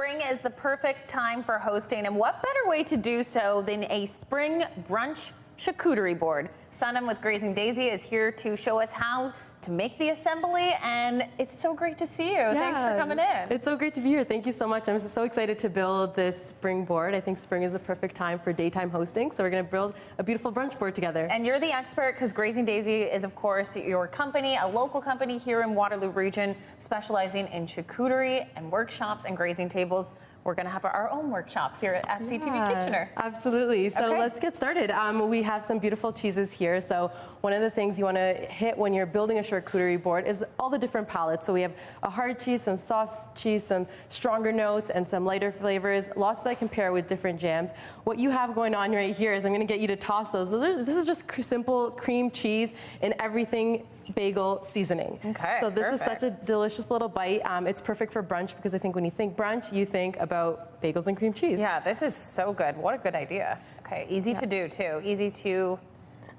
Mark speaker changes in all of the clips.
Speaker 1: spring is the perfect time for hosting, and what better way to do so than a spring brunch charcuterie board? Sanam with Grazing Daisy is here to show us how to make the assembly, and it's so great to see you. Yeah, thanks for coming in.
Speaker 2: It's so great to be here. Thank you so much. I'm so excited to build this spring board. I think spring is the perfect time for daytime hosting, so we're going to build a beautiful brunch board together.
Speaker 1: And you're the expert, because Grazing Daisy is, of course, your company, a local company here in Waterloo region, specializing in charcuterie and workshops and grazing tables. We're going to have our own workshop here at CTV Kitchener.
Speaker 2: Absolutely. So let's get started. We have some beautiful cheeses here. So one of the things you want to hit when you're building a charcuterie board is all the different palettes. So we have a hard cheese, some soft cheese, some stronger notes, and some lighter flavors. Lots that I can pair with different jams. What you have going on right here is I'm going to get you to toss those. This is just simple cream cheese and everything bagel seasoning.
Speaker 1: Okay,
Speaker 2: so this is such a delicious little bite. It's perfect for brunch, because I think when you think brunch, you think about bagels and cream cheese.
Speaker 1: Yeah, this is so good. What a good idea. Okay, easy to do too. Easy to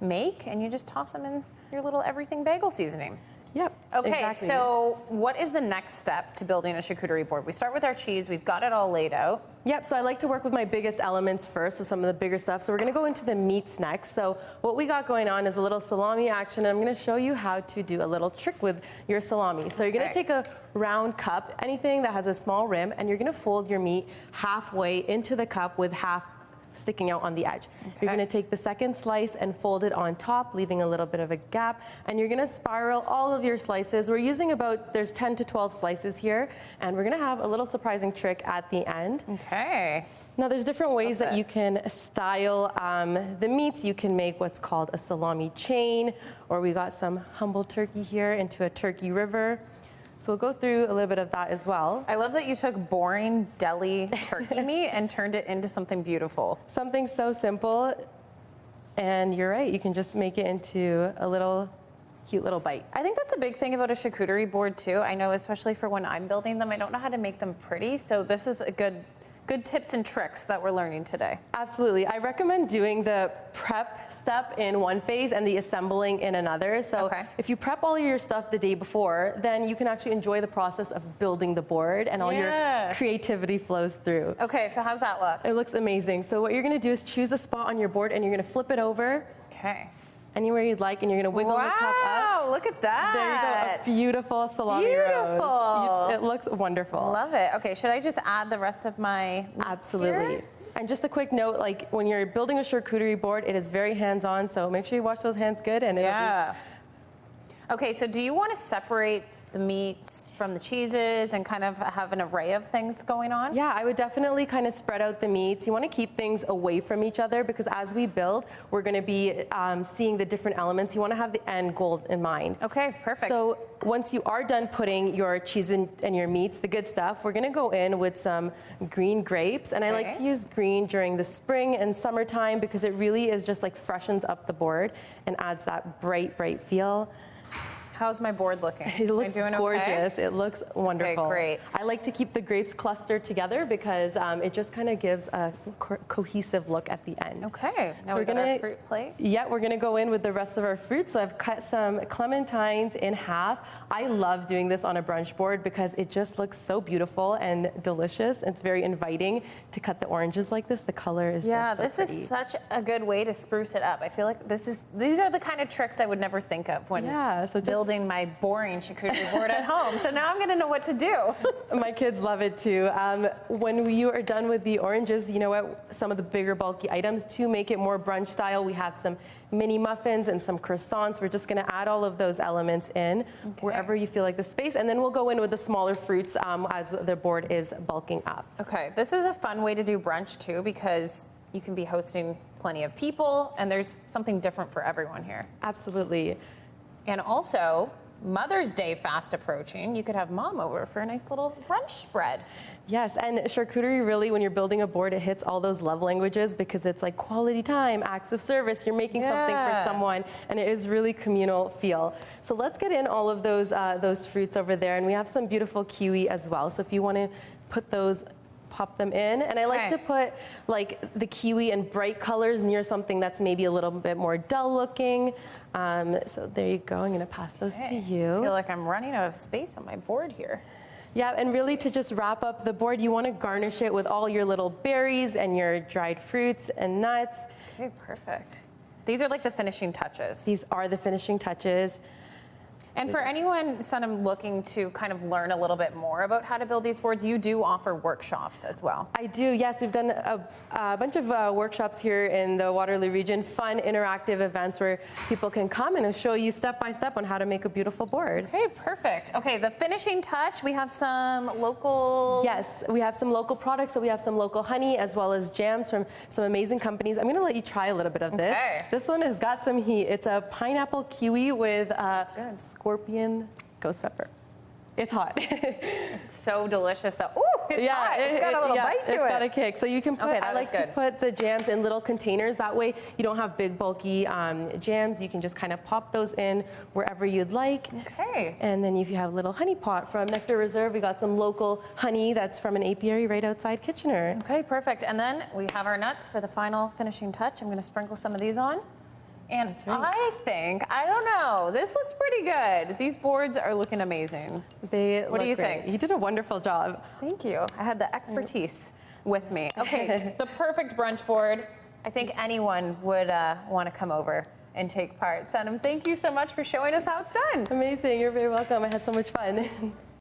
Speaker 1: make, and you just toss them in your little everything bagel seasoning.
Speaker 2: Yep.
Speaker 1: Okay,
Speaker 2: exactly.
Speaker 1: So what is the next step to building a charcuterie board? We start with our cheese. We've got it all laid out.
Speaker 2: Yep, so I like to work with my biggest elements first, so some of the bigger stuff. So we're gonna go into the meats next. So what we got going on is a little salami action, and I'm gonna show you how to do a little trick with your salami. So you're gonna take a round cup, anything that has a small rim, and you're gonna fold your meat halfway into the cup with half sticking out on the edge. You're gonna take the second slice and fold it on top, leaving a little bit of a gap, and you're gonna spiral all of your slices. We're using there's 10 to 12 slices here, and we're gonna have a little surprising trick at the end.
Speaker 1: Okay.
Speaker 2: Now there's different ways that you can style the meats. You can make what's called a salami chain, or we got some humble turkey here into a turkey river. So we'll go through a little bit of that as well.
Speaker 1: I love that you took boring deli turkey meat and turned it into something beautiful.
Speaker 2: Something so simple, and you're right, you can just make it into a little cute little bite.
Speaker 1: I think that's a big thing about a charcuterie board too. I know, especially for when I'm building them, I don't know how to make them pretty, so this is a good tips and tricks that we're learning today.
Speaker 2: Absolutely. I recommend doing the prep step in one phase and the assembling in another. So if you prep all of your stuff the day before, then you can actually enjoy the process of building the board, and all your creativity flows through.
Speaker 1: Okay, so how's that look?
Speaker 2: It looks amazing. So what you're going to do is choose a spot on your board, and you're going to flip it over.
Speaker 1: Okay.
Speaker 2: Anywhere you'd like, and you're going to wiggle the cup up.
Speaker 1: Wow, look at that.
Speaker 2: There you go, a beautiful salami rose. It looks wonderful.
Speaker 1: Love it. Okay, should I just add the rest of my meat
Speaker 2: Absolutely.
Speaker 1: here?
Speaker 2: And just a quick note, like when you're building a charcuterie board, it is very hands-on, so make sure you wash those hands good, and it'll be...
Speaker 1: Okay, so do you want to separate the meats from the cheeses and kind of have an array of things going on?
Speaker 2: Yeah, I would definitely kind of spread out the meats. You want to keep things away from each other, because as we build, we're going to be seeing the different elements. You want to have the end goal in mind.
Speaker 1: Okay, perfect.
Speaker 2: So once you are done putting your cheese and your meats, the good stuff, we're going to go in with some green grapes. And I like to use green during the spring and summertime, because it really is just like freshens up the board and adds that bright, bright feel.
Speaker 1: How's my board looking?
Speaker 2: It looks gorgeous.
Speaker 1: Okay?
Speaker 2: It looks wonderful.
Speaker 1: Okay, great.
Speaker 2: I like to keep the grapes clustered together, because it just kind of gives a cohesive look at the end.
Speaker 1: Okay. Now
Speaker 2: so
Speaker 1: we're gonna fruit plate.
Speaker 2: Yeah, we're gonna go in with the rest of our fruit. So I've cut some clementines in half. I love doing this on a brunch board, because it just looks so beautiful and delicious. It's very inviting to cut the oranges like this. The color is just so
Speaker 1: this
Speaker 2: pretty.
Speaker 1: is such a good way to spruce it up. I feel like these are the kind of tricks I would never think of when building my boring charcuterie board at home. So now I'm gonna know what to do.
Speaker 2: My kids love it too. When you are done with the oranges, you know what? Some of the bigger bulky items to make it more brunch style, we have some mini muffins and some croissants. We're just gonna add all of those elements in wherever you feel like the space, and then we'll go in with the smaller fruits as the board is bulking up.
Speaker 1: Okay, this is a fun way to do brunch too, because you can be hosting plenty of people, and there's something different for everyone here.
Speaker 2: Absolutely.
Speaker 1: And also, Mother's Day fast approaching. You could have mom over for a nice little brunch spread.
Speaker 2: Yes, and charcuterie really, when you're building a board, it hits all those love languages, because it's like quality time, acts of service, you're making something for someone, and it is really communal feel. So let's get in all of those fruits over there, and we have some beautiful kiwi as well. So if you want to put those, pop them in. And I like to put like the kiwi in bright colors near something that's maybe a little bit more dull looking. So there you go, I'm gonna pass those to you.
Speaker 1: I feel like I'm running out of space on my board here.
Speaker 2: Yeah, and really to just wrap up the board, you want to garnish it with all your little berries and your dried fruits and nuts.
Speaker 1: Okay, perfect. These are like the finishing touches.
Speaker 2: These are the finishing touches.
Speaker 1: And for anyone looking to kind of learn a little bit more about how to build these boards, you do offer workshops as well.
Speaker 2: I do, yes. We've done a bunch of workshops here in the Waterloo region, fun interactive events where people can come and show you step by step on how to make a beautiful board.
Speaker 1: Okay, perfect. Okay, the finishing touch, we have some local...
Speaker 2: Yes, we have some local products. So we have some local honey as well as jams from some amazing companies. I'm going to let you try a little bit of this.
Speaker 1: Okay.
Speaker 2: This one has got some heat. It's a pineapple kiwi with scorpion ghost pepper. It's hot.
Speaker 1: It's so delicious though. Ooh, it's hot. It's got a little bite to it.
Speaker 2: It's got a kick. So you can put, I like to put the jams in little containers. That way you don't have big bulky jams. You can just kind of pop those in wherever you'd like.
Speaker 1: Okay.
Speaker 2: And then if you have a little honey pot from Nectar Reserve, we got some local honey that's from an apiary right outside Kitchener.
Speaker 1: Okay, perfect. And then we have our nuts for the final finishing touch. I'm going to sprinkle some of these on. And I don't know, this looks pretty good. These boards are looking amazing. What do you think?
Speaker 2: You did a wonderful job.
Speaker 1: Thank you. I had the expertise with me. Okay, the perfect brunch board. I think anyone would want to come over and take part. Sanam, thank you so much for showing us how it's done.
Speaker 2: Amazing. You're very welcome. I had so much fun.